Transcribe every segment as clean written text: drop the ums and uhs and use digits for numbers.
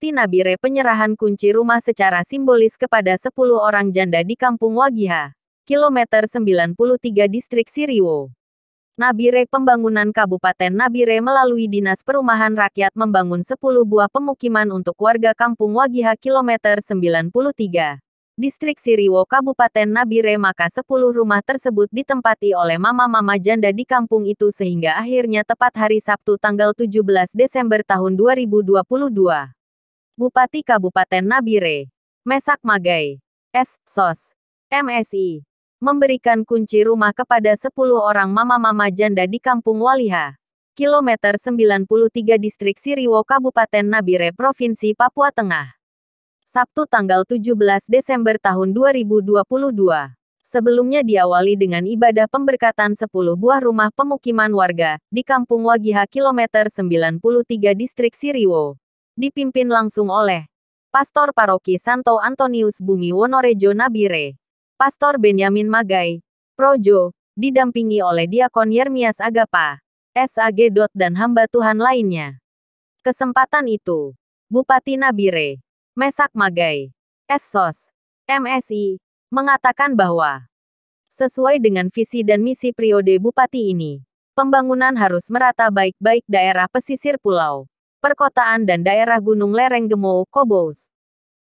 Bupati Nabire penyerahan kunci rumah secara simbolis kepada 10 orang janda di Kampung Wagiha, kilometer 93 Distrik Siriwo. Nabire Pembangunan Kabupaten Nabire melalui Dinas Perumahan Rakyat membangun 10 buah pemukiman untuk warga Kampung Wagiha kilometer 93. Distrik Siriwo Kabupaten Nabire, maka 10 rumah tersebut ditempati oleh mama-mama janda di kampung itu sehingga akhirnya tepat hari Sabtu tanggal 17 Desember tahun 2022. Bupati Kabupaten Nabire, Mesak Magai, S.Sos, MSI, memberikan kunci rumah kepada 10 orang mama-mama janda di Kampung Waliha, kilometer 93 Distrik Siriwo Kabupaten Nabire Provinsi Papua Tengah. Sabtu tanggal 17 Desember tahun 2022. Sebelumnya diawali dengan ibadah pemberkatan 10 buah rumah pemukiman warga di Kampung Wagiha kilometer 93 Distrik Siriwo, dipimpin langsung oleh Pastor Paroki Santo Antonius Bumi Wonorejo Nabire, Pastor Benyamin Magai, Projo, didampingi oleh Diakon Yermias Agapa, SAG. Dan hamba Tuhan lainnya. Kesempatan itu, Bupati Nabire, Mesak Magai, S.Sos, MSI, mengatakan bahwa sesuai dengan visi dan misi periode Bupati ini, pembangunan harus merata baik-baik daerah pesisir pulau, perkotaan dan daerah gunung lereng Gemou, Kobous.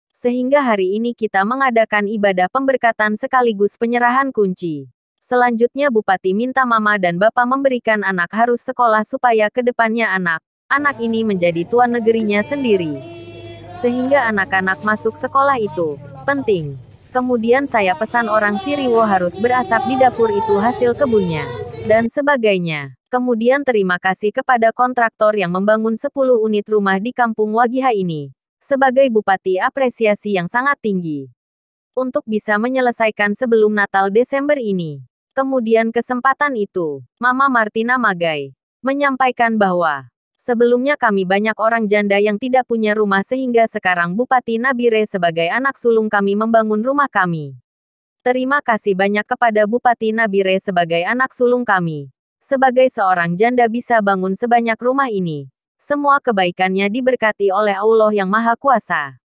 Sehingga hari ini kita mengadakan ibadah pemberkatan sekaligus penyerahan kunci. Selanjutnya Bupati minta mama dan bapak memberikan anak harus sekolah supaya kedepannya anak ini menjadi tuan negerinya sendiri. Sehingga anak-anak masuk sekolah itu penting. Kemudian saya pesan orang Siriwo harus berasap di dapur itu hasil kebunnya, dan sebagainya. Kemudian terima kasih kepada kontraktor yang membangun 10 unit rumah di Kampung Wagiha ini. Sebagai Bupati apresiasi yang sangat tinggi untuk bisa menyelesaikan sebelum Natal Desember ini. Kemudian kesempatan itu, Mama Martina Magai menyampaikan bahwa sebelumnya kami banyak orang janda yang tidak punya rumah sehingga sekarang Bupati Nabire sebagai anak sulung kami membangun rumah kami. Terima kasih banyak kepada Bupati Nabire sebagai anak sulung kami. Sebagai seorang janda bisa bangun sebanyak rumah ini. Semua kebaikannya diberkati oleh Allah yang Maha Kuasa.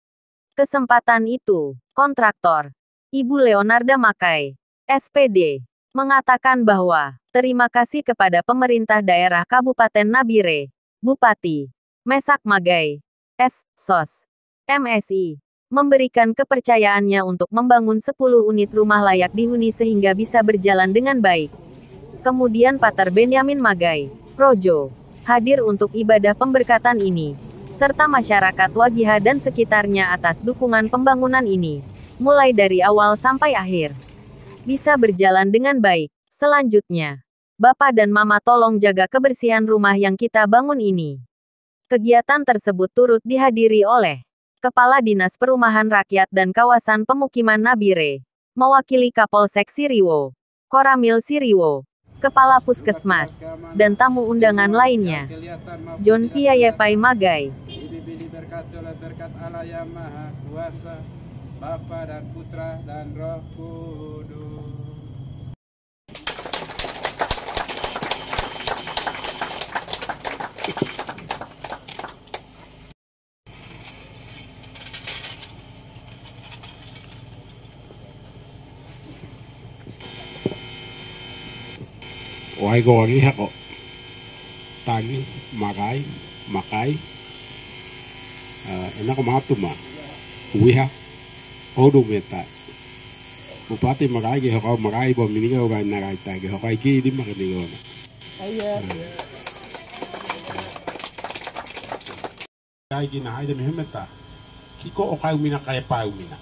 Kesempatan itu, kontraktor, Ibu Leonarda Makai, SPD, mengatakan bahwa terima kasih kepada pemerintah daerah Kabupaten Nabire, Bupati Mesak Magai, S.Sos, MSI, memberikan kepercayaannya untuk membangun 10 unit rumah layak dihuni sehingga bisa berjalan dengan baik. Kemudian Pater Benyamin Magai, Projo, hadir untuk ibadah pemberkatan ini, serta masyarakat Wagiha dan sekitarnya atas dukungan pembangunan ini, mulai dari awal sampai akhir. Bisa berjalan dengan baik. Selanjutnya, Bapak dan Mama tolong jaga kebersihan rumah yang kita bangun ini. Kegiatan tersebut turut dihadiri oleh Kepala Dinas Perumahan Rakyat dan Kawasan Pemukiman Nabire, mewakili Kapolsek Siriwo, Koramil Siriwo, Kepala Puskesmas, dan tamu undangan lainnya. John Piayepai Magai. Ini berkati oleh berkat Allah yang Maha Kuasa, Bapa dan Putra dan Roh Kudus. Wahai ko Wagiha ko tagi makai enak ko matuma wiha odu meta Bupati makai ge ho makai bo mininga ga nagai tagi ho kai ki di makani gona kai ki na haide mehmeta kiko o kai mina kai pa mina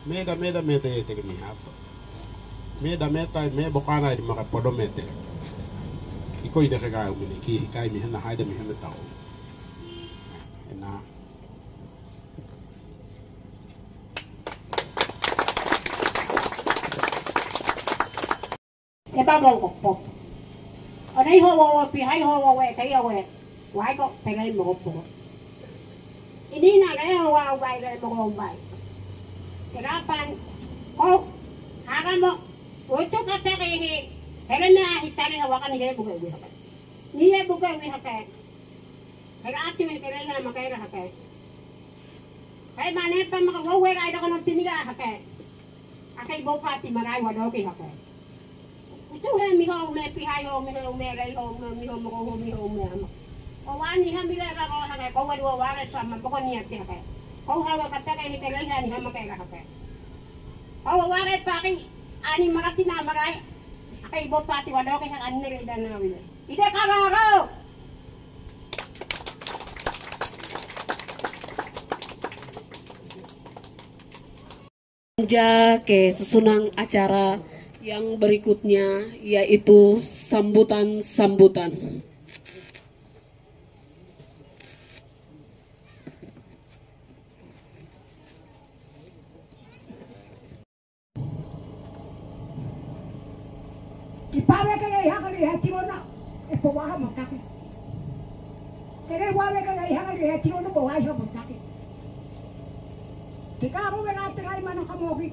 meda te ke mi hato meda meta me bokana di maka podo mete iko ide ga umini ki kai mi hana haide mi hana tao ena cái bao bầu cục cục ở đây hồ thì hay hồ quẹ thấy hồ quẹ quái có phải lên một cục ini na đấy hồ bay lên một hồ bay cái đó pan ô hagan mo itu kata kayak karena hitari hawakan dia bukan gue bukan gue hakai karena ati me karena makai hakai Kaya mana pa makawawe kaya na kanong tiniga kake. Akay bopati maray wadoki kake. Ito rin miho me pihayo miho me reho miho mo miho me ama. O wani ha mira ka ko kake ko wadi waware sa mapokon niya kake. Ko hawa kata kay hikalay ni ha makay kake. O waware pa kay ani makati na maray. Akay bopati wadoki kang anire dan nawi. Ide kararo. Ke susunan acara yang berikutnya yaitu sambutan-sambutan. Ipawe ka ngay hakali hatiro na epowaha magkaki. Kere wawe ka ngay hakali hatiro na bawaha magkaki. Kika ko wala try man ang kamogi.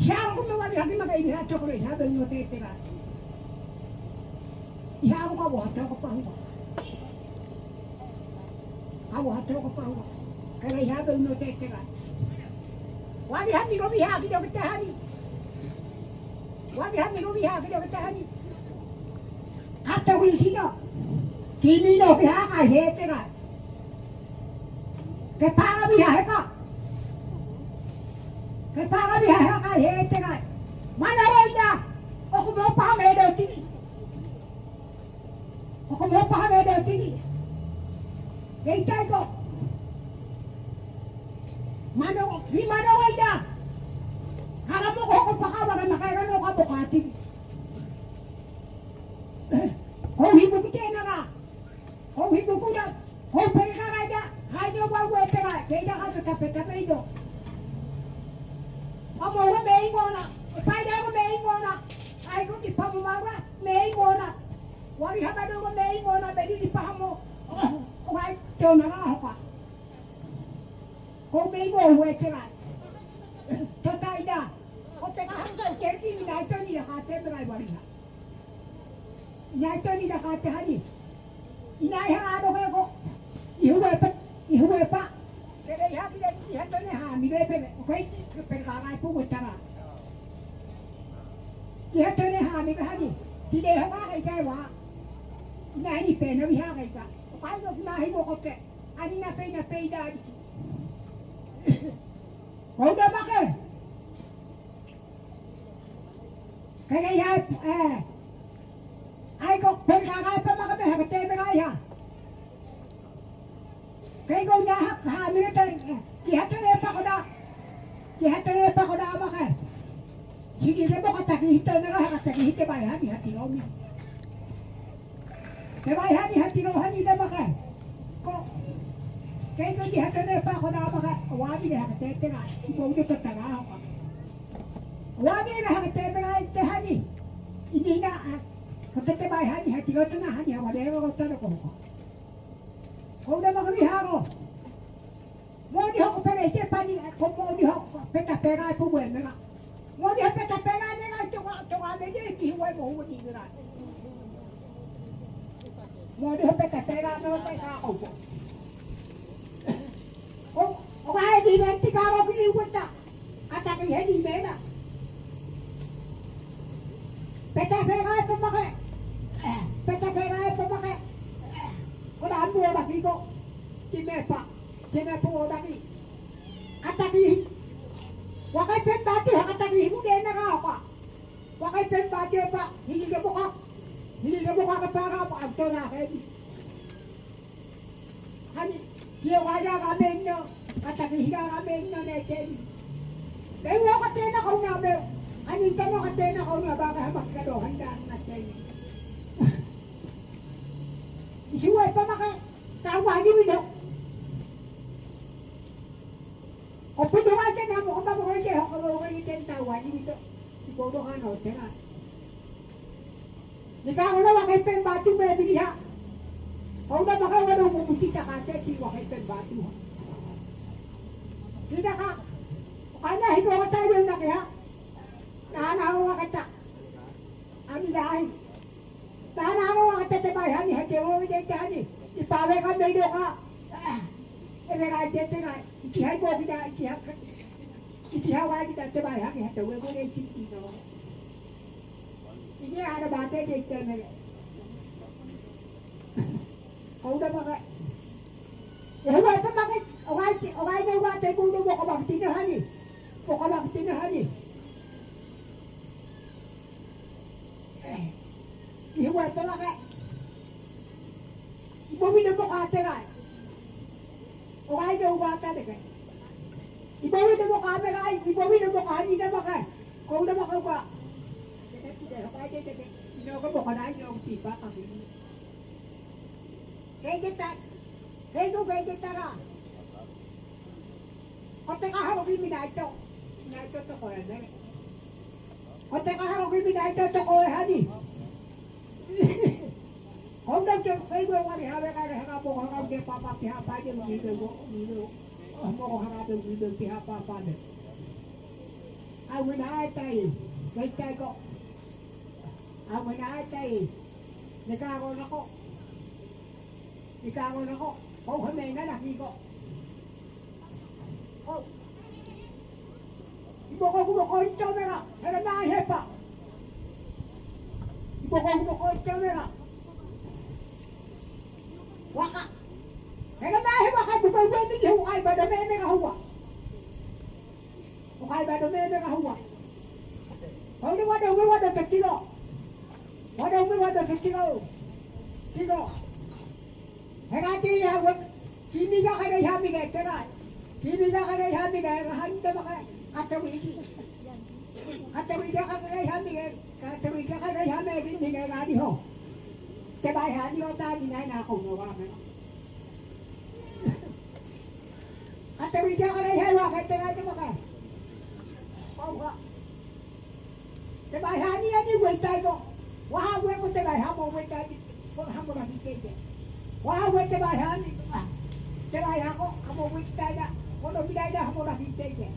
Siya ko mawali hagi magaibiha chokre ha ben mo tetera. Iya ko ka buhat ko pa huwa. Ako hat ko pa huwa. Kaya iya ben mo tetera. Wali hagi ro biha ki do kitahani. Wali hagi ro biha ki do kitahani. Kata wi kino. Kini no biha ka hetera. Ke para biha ka. Kepala dia haka hete kai. Mana roida? Aku mau paham ada tinggi. Aku mau paham ada tinggi. Kita itu. Mana di mana roida? Kalau mau aku paham orang makan aku bukati. Kau hidup kita nara. Kau hidup kuda. Kau pergi raja. Hanya bawa terai. Kita harus capek itu. Amo ko may ngona, pada ko may ngona, ay ko di pamumara, may ngona. Wari habado ko may ngona, bedi di pahamo. Ko ay to na nga ka. Ko may mo wetera. Tatay da. Ko te ka hanggang kerti ni na ito ni nakate beray wari ha. Ina ito ni nakate hani. Inay hangado ko. Ihuwe pa. Kaya yapi dan lihat ni ha mire pe okay perkara itu bicara. Lihat ni ha mire hani. Tidak hawa kai wa. Ini pe na biha kai ka. Kai no na hi mo kote. Ani na pe da. Kau dah makan. Kaya ya ai ko perkara apa makan ha kete berai ha. Kaya ko na ha minute kihatore pa ko da makan. Sige le mo kataki hito na ha kataki hite bay ha di hati romi. Te bay ha di hati ro ha di da makan. Ko kaya ko kihatore pa ko da makan. Wadi ha kete na mo udah tataga ha. Wadi na ha kete berai te ha ni. Ini na kete bay ha di hati ro na ha ni ha wade ro ta ko ko. Kau dah makan biharo. Mau di hok pera ite pani, kau mau di hok peta pera itu buat mereka. Mau di hok peta pera mereka coba lagi kihuai mau di gerak. Mau di hok peta pera mereka kau. Oh, hai di nanti kalau kini kita kata kaya di mana? Peta pera itu pakai. Peta pera itu pakai. Kau dah ambil bagi kau. Kime po daki. Kataki. Wakai pen batu kataki himu de na apa. Wakai pen batu pa hili ke buka. Hili ke buka ke para pa anto na kedi. Hani dia wajah kami no kataki higa kami no ne kedi. Dewa katena kau na be. Hani tano katena kau na ba ka makado handa na kedi. Isuai pa maka tawa ni video. Opo do aja na mo ba mo ke ho ko ni ten tawa ni video. Ibodo kan ho tena. Nika wala wa kay pen batu be biha. Ho da maka wala mo musi ta kate ki wa kay pen batu. Tidak ka. Kanya hido ka tayo na kaya. Na wa kata. Ani dai. Tana mo ang tatebay hani hati mo ide tani ipawe ka medo ka ere ga dete ga Ikihai mo kita ikihawai kita tebai haki hata we mo nei kiti no. Ini ada bate de tene. Kau dah pakai. Ya wai pa pakai awai ne wa te budu mo ko bakti na hani. Mo ko bakti na hani. Iya wai pa pakai. Ibu minum mo ka terai. Awai ne wa ta de kai. Ibu minum mo ka terai, ibu minum mo ka ni na pakai. Kau dah pakai pa. Nó có một hồi nãy ông chị bác ở bên cái ta ra có thể có hai cái mình đại cho tôi hỏi này có thể có hai cái mình đại cho tôi hỏi hả đi hôm nay cho cái bữa qua thì hai cái này hai bộ hai cái papa thì hai cái gì được một hai cái gì thì hai papa được ai muốn hai tay cái tay có ang manatay nagkakaroon ako oh hamay na laki ko oh ibo ko kumukuha yung camera pero nahepa ibo ko kumukuha yung camera waka pero nahepa ka bubay din yung hukay ba dumeme ka huwa oh di wada tekilo Waduh, kilo. Hengati ya, kini ga kada yami ga terai. Kini ga kada yami ga handa maka katawi ga kada yami ga ngadi ho. Te bai hani ho ta ni na ko no wa me. Katawi ga kada yawa ka terai te maka. Ko te bai hani ani wei tai ko. Wah, gue mau tebai hamo gue tadi, hamo lagi kerja. Wah, gue tebai hani, tebai hamo, hamo gue tadi, kalau tidak ada hamo lagi kerja.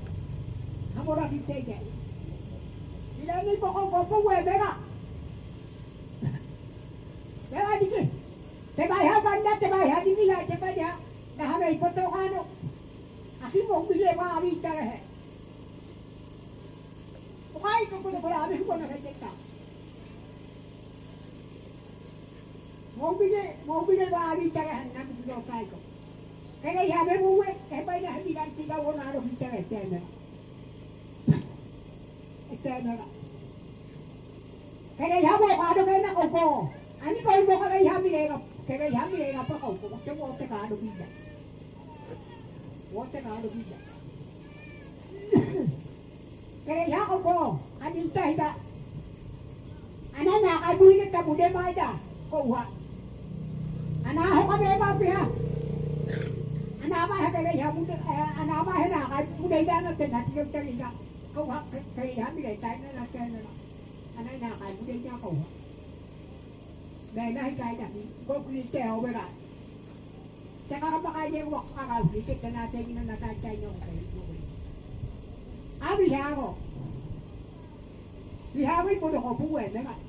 Tidak ni pokok gue bela. Bela dikit. Tebai hamo tebai hani ni lah, tebai dia. Dah hamo ikut tu kanu. Asyik mau beli apa habis cara he. Pokoknya itu kalau habis pun nak kerja. Mau beli bari cara nak jual kai ko. Kalau yang berbuat, hebat dah bilang tiga orang harus bicara eternal. Kalau yang berbuat ada kena kopo. Ani kau buat kalau yang bilang apa kau? Cuma orang tak ada bilang. Kalau yang kopo, ani tak ada. Anak nak abu ini tak boleh bayar. Kau buat. Anak apa dia apa ya? Anak apa yang dia muda? Anak apa yang nak muda dia nak tenat dia cari dia. Kau hak dia ambil tay nak cari. Anak nak muda dia kau. Dah nak cari dah. Kau pilih tahu berapa? Sekarang pakai dia buat kalau kita tenat dia nak cari yang kau. Abi hago. Hago itu kau buat nak.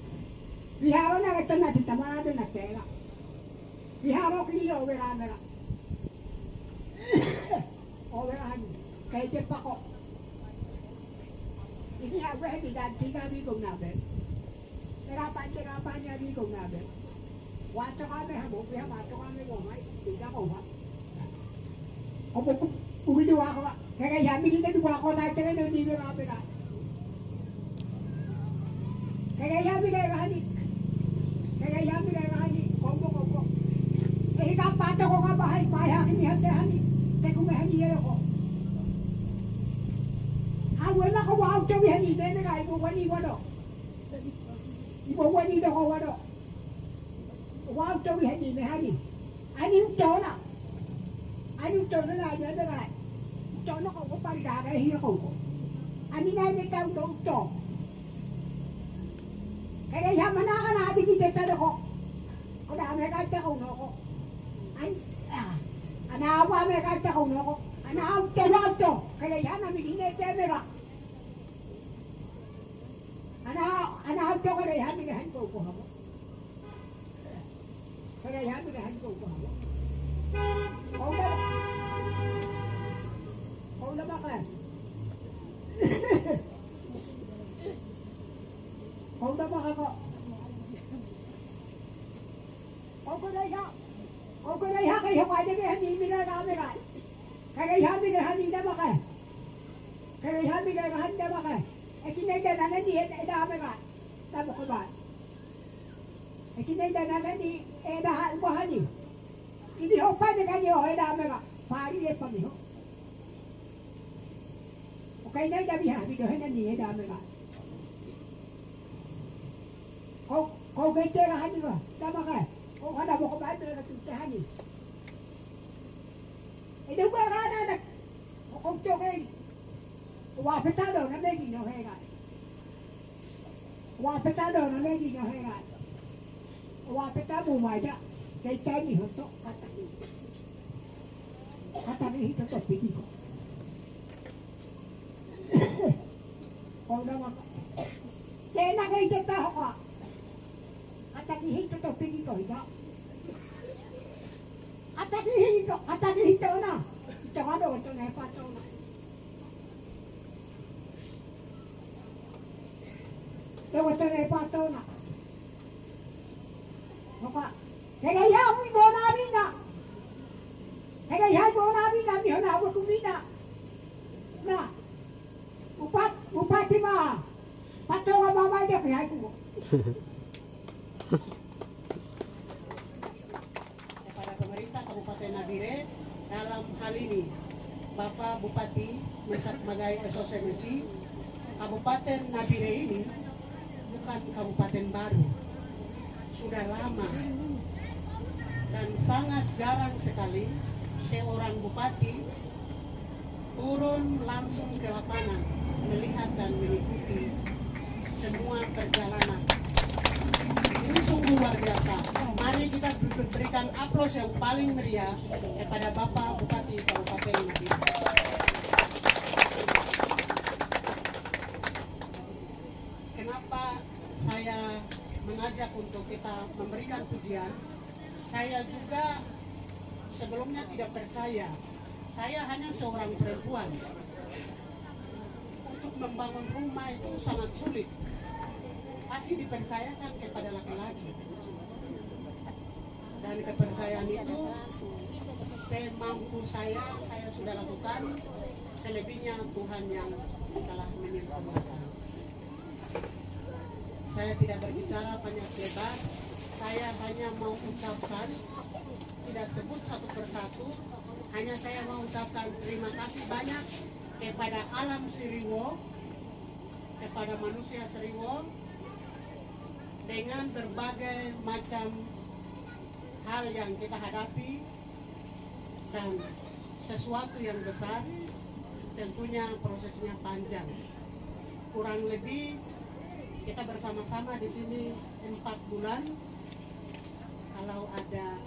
Hago nak tenat di taman ada nak cari. Iharo kilo verana. Overan. Kay pa ko. Ini hawe diganti kami kung nabe. Terapan niya di kung nabe. Wato kami habo, wato kami gomay. Tidak ko ba? Opo umidiwa ko ba? Kaya yami dito diwa ko tayo tayo dito nabe ka. Kaya yami kaya hani. Kombo. Eh kapato ko ka bahay ini hati-hati. Teko may hani ko. Wala ko wow to hani dene ka ibo wani wado. Ibo wani do ko wado. Wow to hani ne hani. Ani utona. Na ya de ka. Utona ko pa ri ga hi ko. Ani na ne ka to. Kaya yaman na na di kita ko. Ko da me ka ta ko no ko. Ana apa me ka ta ko no ko. Ana auto. Kaya yana mi ni te mera. Ana auto ko re han mi han ko ha. Kaya han mi han ko ha. Kaya kaya hindi nila namin ay. Kaya sabi nila hindi na makay. Kaya sabi nila hindi na makay. Eh kinagda na hindi na namin ay. Tama ko ba? Eh kinagda na hindi na umahan eh. Hindi ho pa na kanyo ay namin ay. Pari eh pa niyo. Okay na yung sabi ko hindi na namin ay. Kau gete ka hani ba? Tama ka. Kung hana mo ko ba ito na natutahan eh. Ito ba ka na kung chokay. Wapetado na megi nyo hega. Wapetado na megi nyo hega. Wapetado mo aja. Kay tani hoto katani. Katani hito to pigi ko. Kung naman ka. Kaya nakaitot ka ako. Atakihito to pigi ko ito. Atakihito na. Ito ka doon, ito na ipataw na. Ito na ipataw na. Maka, kaya yawi mo namin na. Kaya yawi mo namin na, miho na ako kumina. Na, upati ma. Pataw ka mamay niya, kaya ko. Kepada pemerintah Kabupaten Nabire, dalam hal ini Bapak Bupati sebagai asosiasi Kabupaten Nabire ini bukan kabupaten baru, sudah lama dan sangat jarang sekali seorang bupati turun langsung ke lapangan melihat dan mengikuti semua perjalanan. Ini sungguh luar biasa. Mari kita berikan aplaus yang paling meriah kepada Bapak Bupati Kabupaten Nabire. Kenapa saya mengajak untuk kita memberikan pujian? Saya juga sebelumnya tidak percaya. Saya hanya seorang perempuan. Untuk membangun rumah itu sangat sulit. Pasti dipercayakan kepada laki-laki. Dan kepercayaan itu semampu saya sudah lakukan. Selebihnya Tuhan yang telah menyempurnakan. Saya tidak berbicara banyak lebar. Saya hanya mau ucapkan, tidak sebut satu persatu. Hanya saya mau ucapkan terima kasih banyak kepada alam Siriwo, kepada manusia Siriwo, dengan berbagai macam hal yang kita hadapi dan sesuatu yang besar, tentunya prosesnya panjang. Kurang lebih kita bersama-sama di sini 4 bulan. Kalau ada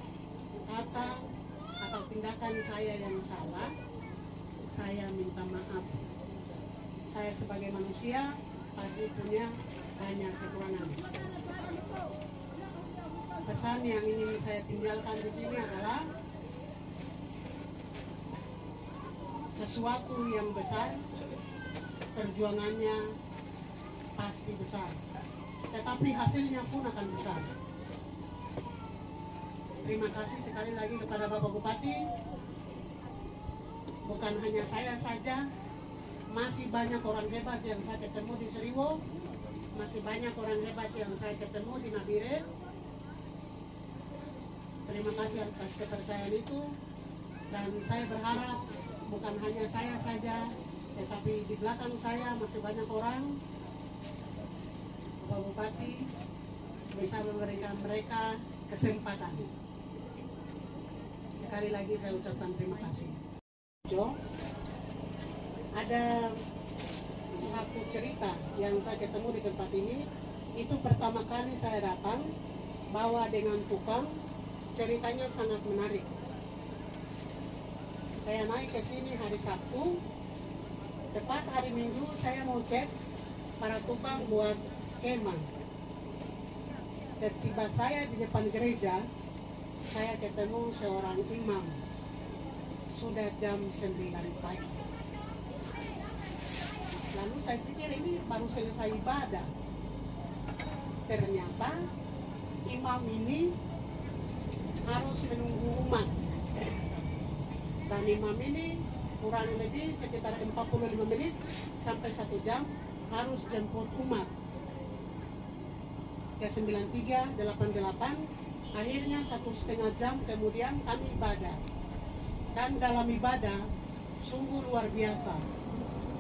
kata atau tindakan saya yang salah, saya minta maaf. Saya sebagai manusia pasti punya banyak kekurangan. Pesan yang ingin saya tinggalkan di sini adalah sesuatu yang besar, perjuangannya pasti besar, tetapi hasilnya pun akan besar. Terima kasih sekali lagi kepada Bapak Bupati. Bukan hanya saya saja, masih banyak orang hebat yang saya ketemu di Siriwo, masih banyak orang hebat yang saya ketemu di Nabire. Terima kasih atas kepercayaan itu, dan saya berharap bukan hanya saya saja, tetapi di belakang saya masih banyak orang. Bapak Bupati bisa memberikan mereka kesempatan. Sekali lagi saya ucapkan terima kasih. Ada satu cerita yang saya ketemu di tempat ini. Itu pertama kali saya datang, bawa dengan tukang. Ceritanya sangat menarik. Saya naik ke sini hari Sabtu, tepat hari Minggu saya mau cek para tukang buat kemah. Setiba saya di depan gereja, saya ketemu seorang imam. Sudah jam 9 pagi. Lalu saya pikir ini baru selesai ibadah. Ternyata imam ini harus menunggu umat Dan imam ini kurang lebih sekitar 45 menit sampai 1 jam harus jemput umat ke 9388. Akhirnya 1,5 jam kemudian kami ibadah. Dan dalam ibadah sungguh luar biasa.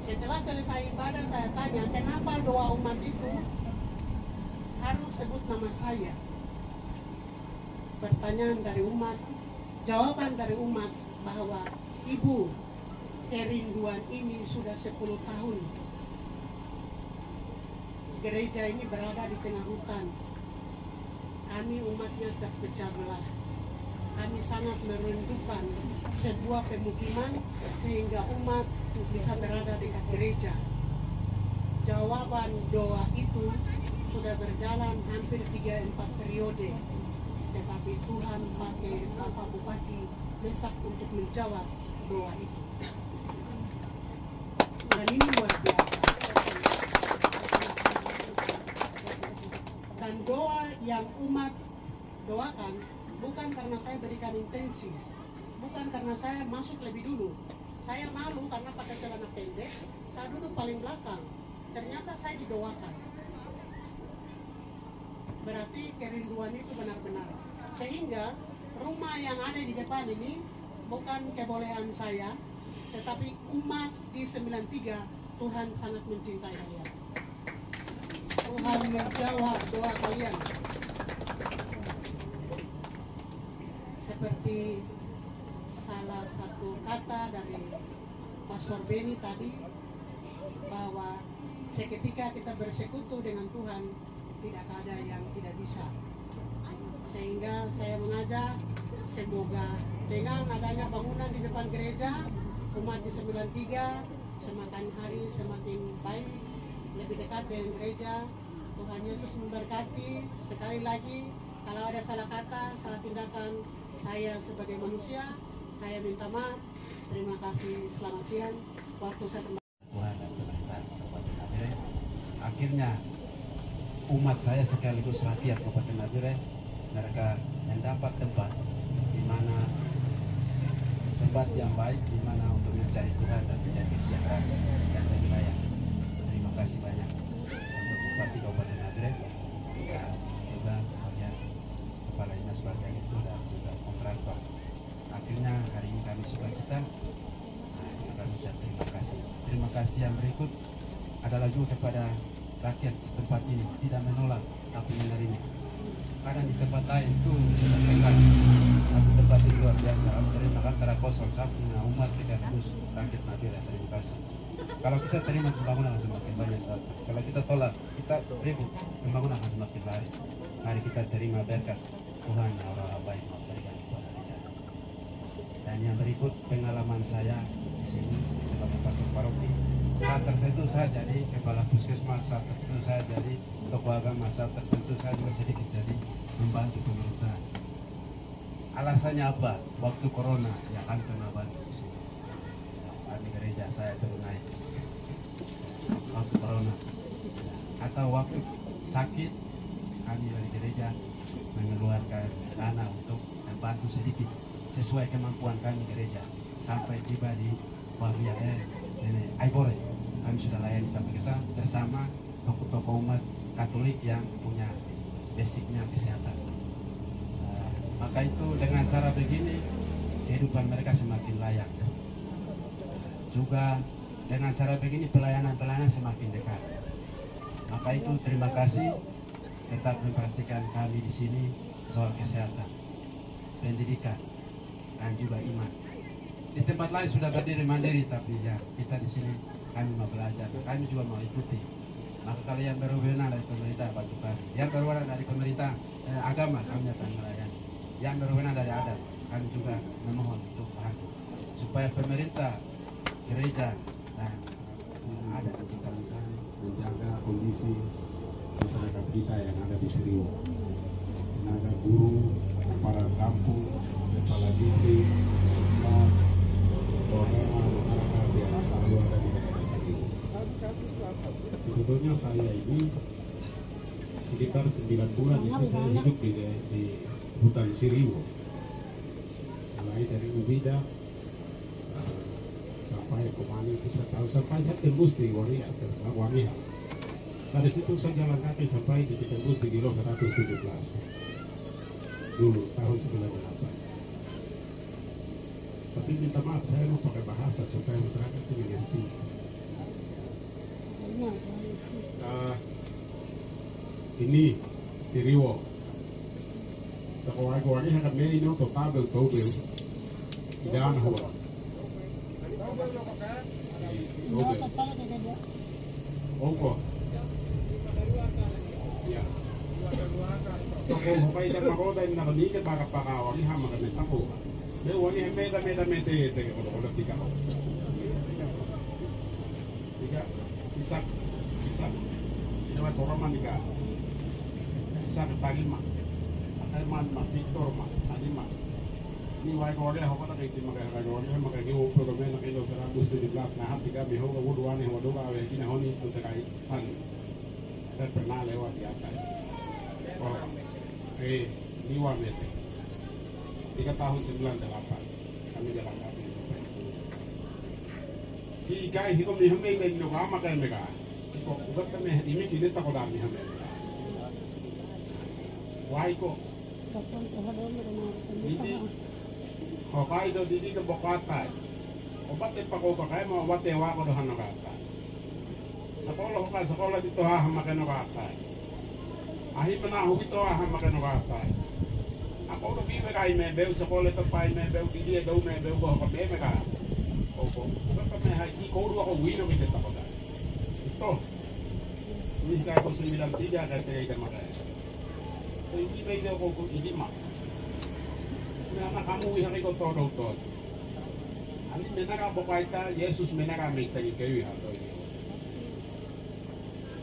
Setelah selesai ibadah saya tanya, kenapa doa umat itu harus sebut nama saya? Pertanyaan dari umat, jawaban dari umat bahwa ibu, kerinduan ini sudah 10 tahun. Gereja ini berada di tengah hutan. Kami umatnya terpecah belah. Kami sangat merindukan sebuah pemukiman sehingga umat bisa berada dekat gereja. Jawaban doa itu sudah berjalan hampir 3-4 periode. Tetapi Tuhan pakai Bapak Bupati Mesak untuk menjawab doa itu. Dan ini luar biasa. Dan doa yang umat doakan bukan karena saya berikan intensi, bukan karena saya masuk lebih dulu. Saya malu karena pakai celana pendek, saya duduk paling belakang. Ternyata saya didoakan. Berarti kerinduan itu benar-benar. Sehingga rumah yang ada di depan ini bukan kebolehan saya, tetapi umat di 93 Tuhan sangat mencintai kalian. Tuhan menjawab doa kalian. Seperti salah satu kata dari Pastor Benny tadi, bahwa seketika kita bersekutu dengan Tuhan, tidak ada yang tidak bisa. Sehingga saya mengajak, semoga dengan adanya bangunan di depan gereja, umat di 93 semakin hari semakin baik, lebih dekat dengan gereja. Tuhan Yesus memberkati. Sekali lagi, kalau ada salah kata, salah tindakan, saya sebagai manusia, saya minta maaf. Terima kasih, selamat siang. Waktu saya Tuhan dan Tuhan Kabupaten Nabire. Akhirnya umat saya sekaligus rakyat Kabupaten Nabire, mereka mendapat tempat di mana tempat yang baik, di mana untuk mencari Tuhan dan mencari kesejahteraan dan wilayah. Terima kasih banyak untuk Bupati Kabupaten Nabire dan juga bagian kepala dinas bagian itu dan juga kontraktor. Akhirnya hari ini kami sukacita. Kami ucap terima kasih. Terima kasih yang berikut adalah juga kepada rakyat setempat ini, tidak menolak tapi menerima. Karena di tempat lain itu sudah tekan, tapi tempat itu luar biasa. Terima antara kosong sampingnya umat sekaligus rakyat Nabire. Terima kasih. Kalau kita terima pembangunan semakin banyak. Kalau kita tolak, kita ribut, pembangunan akan semakin lari. Mari kita terima berkat Tuhan yang orang baik memberikan kepada kita. Dan yang berikut pengalaman saya di sini sebagai pastor paroki. Saat tertentu saya jadi kepala puskesmas, saat tertentu saya jadi tokoh agama, saat tertentu saya juga sedikit jadi membantu pemerintahan. Alasannya apa? Waktu corona ya kami pernah bantu di sini. Di gereja saya turun naik waktu corona, atau waktu sakit kami dari gereja mengeluarkan dana untuk membantu sedikit sesuai kemampuan kami gereja sampai tiba di Wabia Aibore. Kami sudah layani sampai ke sana bersama tokoh-tokoh umat Katolik yang punya basicnya kesehatan. Maka itu dengan cara begini kehidupan mereka semakin layak. Juga dengan cara begini pelayanan-pelayanan semakin dekat. Maka itu terima kasih tetap memperhatikan kami di sini soal kesehatan, pendidikan, dan juga iman. Di tempat lain sudah berdiri mandiri, tapi ya kita di sini kami mau belajar, kami juga mau ikuti. Maka kalau yang berwenang dari pemerintah bantu kami, yang berwenang dari pemerintah agama kami akan melayani, yang berwenang dari adat kami juga memohon untuk bantu supaya pemerintah, gereja dan adat kita bisa menjaga kondisi masyarakat kita yang ada di Seriu. Tenaga guru, kepala kampung, kepala distrik, masyarakat yang selalu ada di daerah Seriu. Sebetulnya saya ini sekitar 9 bulan itu saya hidup di hutan Seriu. Mulai dari Ubida, sampai Komani itu saya tahu sampai saya tembus di Waria dari situ saya jalan kaki sampai di tembus di kilo 117 dulu tahun 98. Tapi minta maaf saya mau pakai bahasa supaya masyarakat itu mengerti. Ini si Riwo. Kawai akan meri no total total. Jangan huwa. Opo. Ya. Toko hokai dan makoda ini nakani ke baka pakawali hama kan tako. Dia wani meda mete kalau tiga. Tiga bisa. Ini mah orang manika. Bisa ketagi mah. Akai man Victor mah, tadi mah. Ini wae kore hoko tak itu maka kore maka giu program na kilo 117 na hati kami ho wuduane ho doa we kina honi tu tekai pan. Saya pernah lewat di atas. Oh. Ini wamete. 3 tahun 98 kami jalan kaki sampai itu. Di kai hikom ni hame kai no kama kai mega. Kok ugat kami ini kini tak kodam ni hame. Wai ko. Ini Hokkaido didi ke Bokata. Obat pako pakai mau obat tewa ko dohan nakata. Sekolah dito ha makan nakata. Ahi penahu ito ha makan nakata. Ako udah biwe kai me beu sekolah tempai me beu didi beu me beu bawa ke me ka. Opo. Berapa me haji ko udah ko wino kita tak ada. Ito. Ini kai ko 93 kai tega makan. Ini medio ko ini mah. Anak kamu yang ikut todot. Ani menaka bokaita Yesus menaka mita ni kayu hato.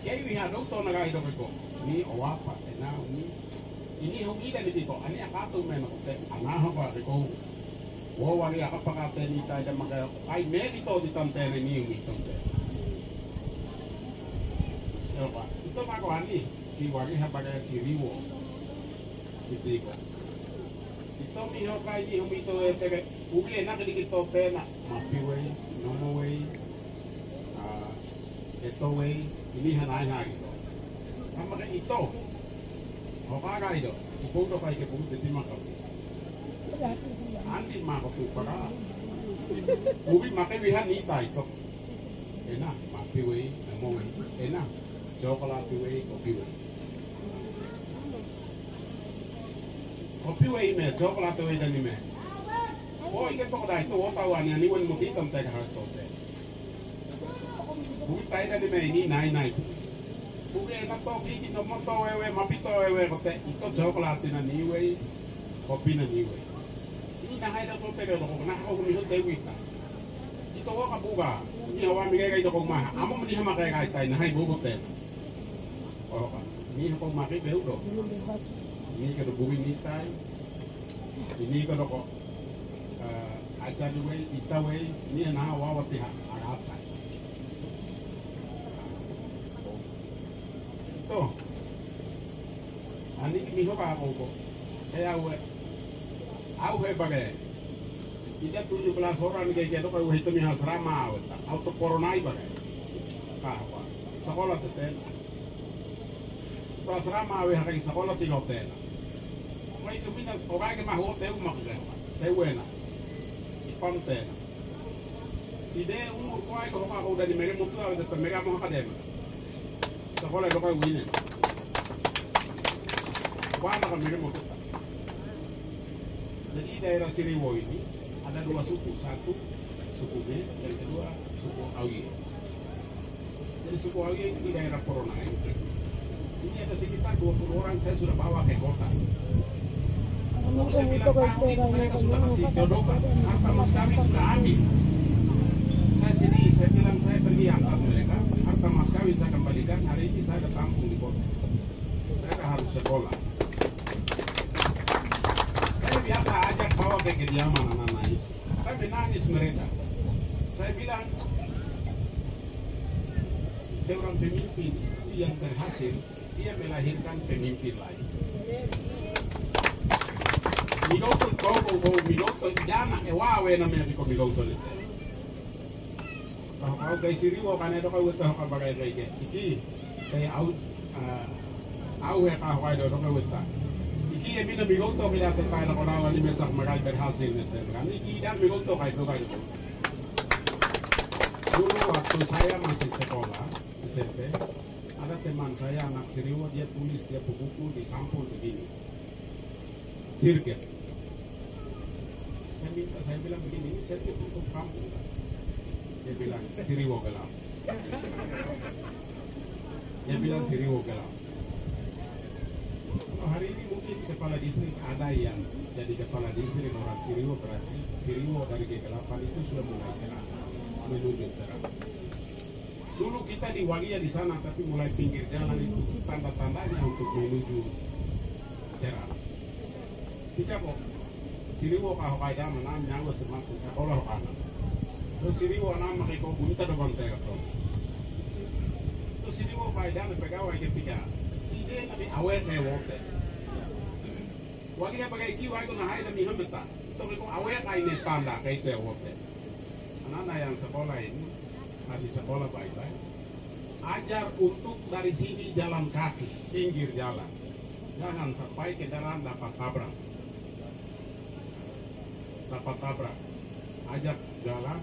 Kayu hato to naga ido ko. Ni owapa na ini hoki dan dito. Ani akato men ko te anaha pa ko. Wo wari akapakate ni ta da maka ai merito di tante ni ito te. Opa, ito mako ani ki wari habaga si Riwo. Ito ito miho kai di humito ete ubi enak dikit pena mapiway nomoway etoway ini hanai hari itu sama kayak itu hokaga itu iputo kai ke puto di makau andi makau tu para ubi makai wihan ita itu enak mapiway nomoway enak coklat piway kopiway kopi wei me coklat wei dan ni me. Oh ikan pokok dah itu otawan yang ni wan mukti tempat harus tote. Bukit tay dan ni me ini naik. Bukit enak to bigi nomor to wewe mapito wewe kote itu coklat na ni wei kopi na ni wei. Ini nahai dah tote kalau kau nak kau mihut dewi ta. Itu kau kabuka. Ini awak mikai itu kau mah. Amo meniha makai kai tay nahai bubuk te. Oh ini kau makai beu do. Ini kalau bumi nitai, ini kalau kok ajar we, ita we, ini nah wawa tiha agata. Tuh, ani miho ka ako ko. Awe bagai. Tidak 17 orang kayak gitu kalau itu miha serama awet. Auto coronai bagai. Kahwa. Sekolah teten. Pas serama awe hakai sekolah 3 hotel. May tuminan orang yang mahu teu maklewa, teu ena, ipante. Ide umur kuai kalau kau udah di mereka mutu ada mereka mau akademi. Sekolah itu kau winin. Kuai makan mereka mutu. Jadi daerah Siriwo ini ada 2 suku, satu suku B, yang kedua suku Auye. Jadi suku Auye ini di daerah Coronai. Ini ada sekitar 20 orang saya sudah bawa ke kota. Mau 9 tahun itu mereka sudah kasih jodohkan. Harta mas kami sudah ambil. Saya sini, saya bilang saya pergi angkat mereka. Harta mas kawin saya kembalikan. Hari ini saya ketampung di kota. Mereka harus sekolah. Saya biasa ajak bawa ke kediaman anak-anak itu. Saya menangis mereka. Saya bilang, seorang pemimpin yang berhasil, dia melahirkan pemimpin lain. Miloto togo go miloto jana e wawe na me ko miloto le. Kau guys siriwo kan itu kau tahu kau pakai lagi. Iki saya au ya kau ada kau tahu. Iki ya mina bigoto kita terkait dengan orang yang mesak makai berhasil nanti. Kan iki dan bigoto kau itu. Dulu waktu saya masih sekolah SMP, ada teman saya anak Siriwo, dia tulis dia buku di sampul begini, sirket. Saya bilang begini, ini sirket untuk kampung kan? Dia bilang Siriwo gelap. Dia bilang Siriwo gelap. Oh, hari ini mungkin kepala distrik ada yang jadi kepala distrik orang Siriwo, berarti Siriwo dari kegelapan itu sudah mulai terang, menuju terang. Dulu kita di Wagia di sana, tapi mulai pinggir jalan itu tanda-tandanya untuk menuju terang. Tidak kok, Siriwo kau kaya menang nyawa semakin sekolah kanan. Terus Siriwo nama kau bunta depan terang. Terus Siriwo kaya pegawai ketika ide nabi awet hewote. Wagia pakai kiwa itu nahai demi hembeta. Itu kau awet kaya standar kayak itu hewote. Anak-anak yang sekolah ini masih sekolah baik-baik. Ajar untuk dari sini jalan kaki, pinggir jalan. Jangan sampai kendaraan dapat tabrak. Ajak jalan,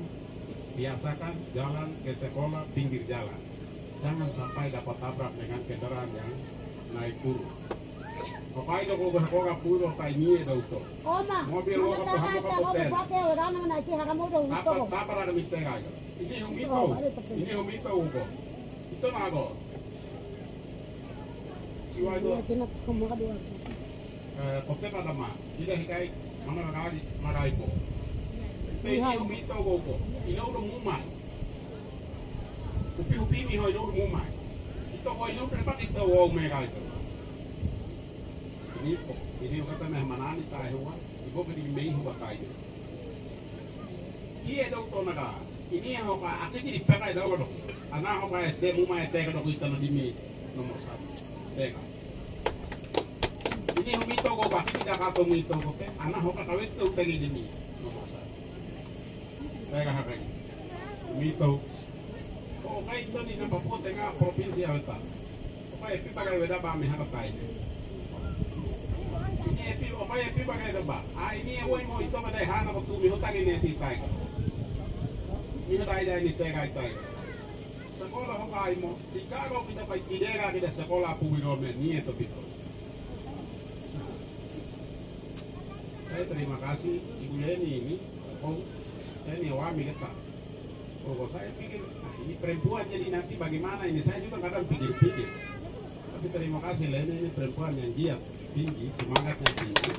biasakan jalan ke sekolah pinggir jalan. Jangan sampai dapat tabrak dengan kendaraan yang naik turun. Pokoknya kalau bersekolah puluh kayak ini ada itu. Mobil lo kapal kamu kapten. Tapar ada mistake aja. Ini humito uko. Itu nago. Siwa itu. Kote pada mah. Tidak hikai mana lagi maraiko. Ini humito uko. Ini udah mumai. Upi mi hoi udah mumai. Itu hoi udah dapat itu wow mereka itu. Ini kata mehmanani tahu kan. Ibu beri mehu bakai. Iya doktor naga. Ini yang aku jadi pakai dah dok. Anak aku SD mumai tega dok itu nanti mi nomor 1. Tega. Ini humito ko baki tidak kata humito ko. Anak aku kawit tu tegi di mi nomor 1. Tega hakai. Humito. Oh kayak itu ni nampak pun tengah provinsi apa? Supaya kita kalau beda bah mehar tai. Epi bagai deba. Ini yang mau itu pada hana waktu mihutang ini titai. Mihutang ini titai. Sekolah hokai mo. Jika kita pakai idea kita sekolah publik ni itu betul. Saya terima kasih Ibu Leni ini. Oh, saya ini wami kita. Oh, saya pikir ini perempuan jadi nanti bagaimana ini? Saya juga kadang pikir-pikir. Tapi terima kasih Leni ini perempuan yang giat. Tinggi, semangatnya tinggi.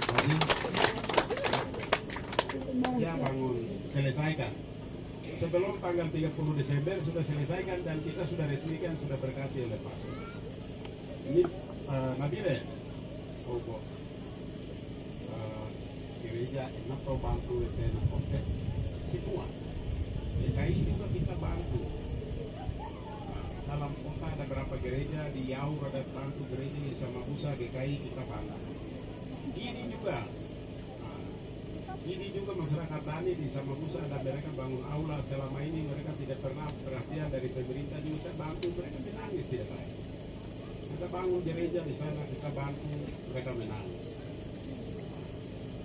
Jadi ya bangun selesaikan. Sebelum tanggal 30 Desember sudah selesaikan dan kita sudah resmikan, sudah berkati oleh Pak. Ini Nabire, gereja enak atau bantu enak oke semua. DKI juga kita bantu. Dalam kota ada berapa gereja, di Yaur ada bantu gereja, di Samabusa, GKI kita bantu. Ini juga masyarakat Tani di Samabusa ada mereka bangun aula, selama ini mereka tidak pernah perhatian dari pemerintah juga saya bantu, mereka menangis tidak baik. Kita bangun gereja di sana, kita bantu, mereka menangis.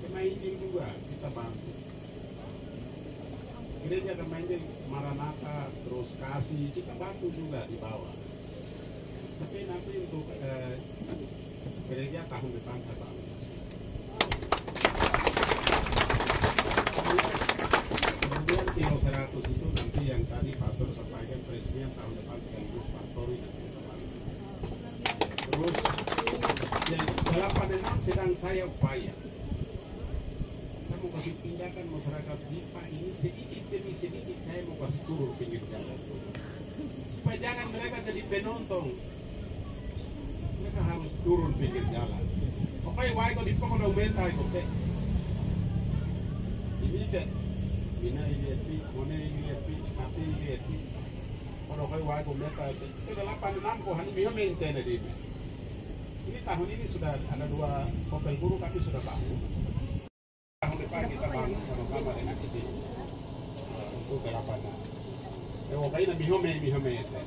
Kemainjil juga kita bantu. Gereja Kemainjil Maranatha terus kasih kita bantu juga di bawah. Tapi nanti untuk gereja tahun depan saya bantu. Kemudian kilo 100 itu nanti yang tadi pastor sampaikan presiden tahun depan sekaligus pastori nanti kita bantu. Terus yang 86 sedang saya upaya. Mau kasih pindahkan masyarakat Dipa ini sedikit demi sedikit saya mau kasih turun pinggir jalan supaya jangan mereka jadi penonton, mereka harus turun pinggir jalan. Oke, why kau Dipa kalau mental itu ini deh, bina ini epi, mana ini epi, mati ini epi. Kalau kau why kau mental itu 86 kau hanya bisa maintain ini. Ini tahun ini sudah ada 2 hotel guru kami sudah bangun. Tahun depan kita bangun sama-sama dengan isi untuk gerapan Okai na mihome ete.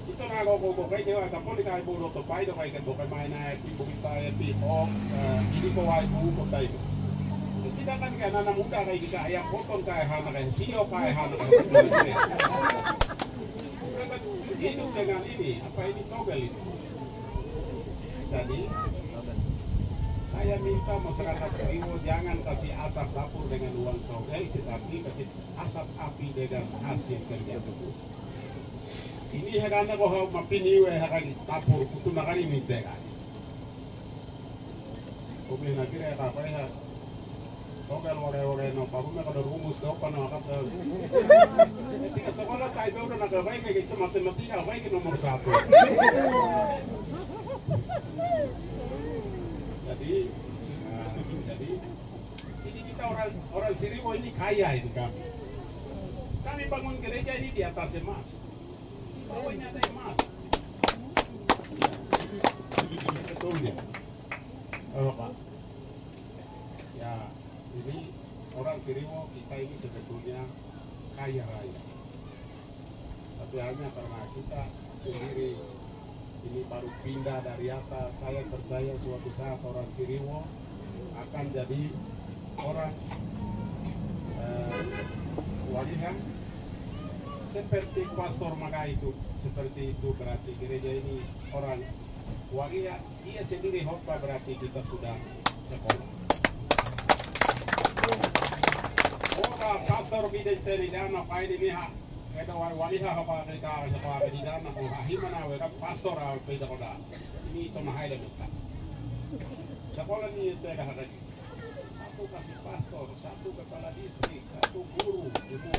Ito na ako kay dewa sa poli kay bulo to pai do kay kan bokai mai na pi bukita ya pi ok ini ko wai bu ko tai. Kita kan anak muda kay kita ayam potong kay hana kay sio kay hana kay. Hidup dengan ini apa ini togel itu. Jadi saya minta masyarakat Riwo jangan kasih asap dapur dengan uang togel, tetapi kasih asap api dengan hasil kerja itu. Ini hagana ko ha mapiniwe hagani dapur kutu nakani minta kan. Oke na kira ka pa ha. Togel ore no baru na kada rumus do pa na ka. Ketika sekolah tayo do na ka baik itu matematika baik nomor 1. Jadi ini kita orang Siriwo ini kaya ini kami. Kami bangun gereja ini di atas emas. Bawahnya ada emas. Betulnya. Oh Pak. Ya, ini orang Siriwo kita ini sebetulnya kaya raya. Tapi hanya karena kita sendiri ini baru pindah dari atas, saya percaya suatu saat orang Siriwo akan jadi orang walihan seperti Pastor Maga itu, seperti itu berarti gereja ini orang walihan, dia sendiri khotbah berarti kita sudah sekolah. Orang Pastor bidai teri dana pakai ini ha. Kita waliha apa kita di dalam aku himana we pastor au peda koda ini itu mahal kita sekolah ini tega hari satu kasih pastor, satu kepala distrik, satu guru itu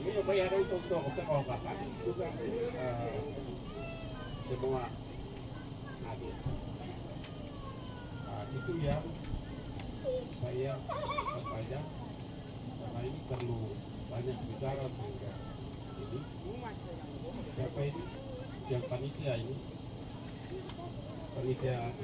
ini bayar untuk sekolah kakak juga semua hadir. Itu yang saya sampaikan karena ini perlu banyak bicara sehingga ini siapa ini yang panitia ini panitia